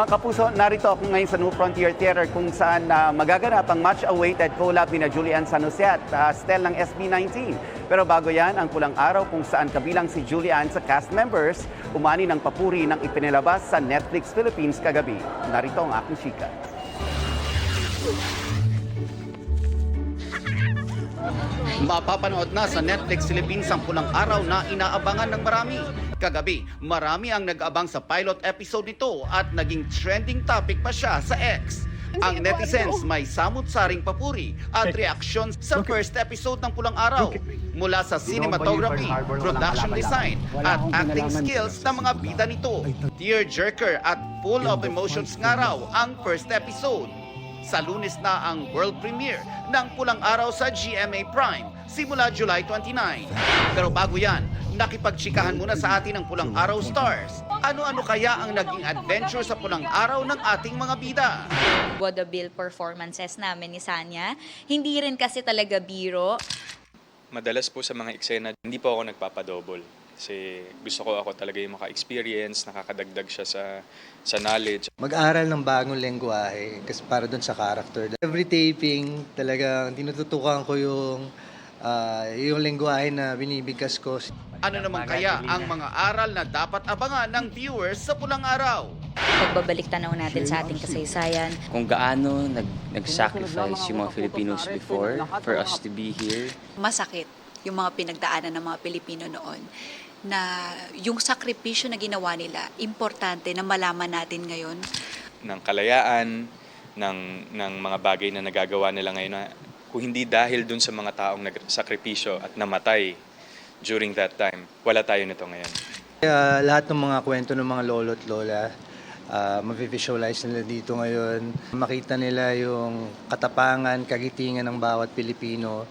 Mga kapuso, narito ako ngayon sa New Frontier Theater kung saan magaganap ang much-awaited collab ni Julian San Jose at Stel ng SB19. Pero bago yan, ang pulang araw kung saan kabilang si Julian sa cast members, umani ng papuri ng ipinilabas sa Netflix Philippines kagabi. Narito ang aking chika. Mapapanood na sa Netflix Philippines ang pulang araw na inaabangan ng marami. Kagabi, marami ang nag-abang sa pilot episode nito at naging trending topic pa siya sa X. Ang netizens may samut-saring papuri at reaksyon sa first episode ng pulang araw. Mula sa cinematography, production design at acting skills ng mga bida nito. Tearjerker at full of emotions nga raw ang first episode. Sa Lunes na ang world premiere ng Pulang Araw sa GMA Prime simula July 29. Pero bago yan, nakipagtsikahan muna sa atin ang Pulang Araw stars. Ano-ano kaya ang naging adventure sa Pulang Araw ng ating mga bida? Vaudeville performances namin ni Sanya. Hindi rin kasi talaga biro. Madalas po sa mga eksena, hindi po ako nagpapadouble. Kasi gusto ko ako talaga yung maka-experience, nakakadagdag siya sa knowledge. Mag-aral ng bagong lengguwahe kasi para doon sa character. Every taping, talagang tinututukan ko yung lengguwahe na binibigkas ko. Ano naman kaya ang mga aral na dapat abangan ng viewers sa Pulang Araw? Pagbabalik tanaw natin sa ating kasaysayan. Kung gaano nag-sacrifice yung mga Filipinos before for us to be here. Masakit yung mga pinagdaanan ng mga Pilipino noon na yung sakripisyo na ginawa nila, importante na malaman natin ngayon. Ng kalayaan, ng mga bagay na nagagawa nila ngayon na kung hindi dahil dun sa mga taong nagsakripisyo at namatay during that time, wala tayo nito ngayon. Kaya lahat ng mga kwento ng mga lolo at lola, ma-visualize nila dito ngayon. Makita nila yung katapangan, kagitingan ng bawat Pilipino.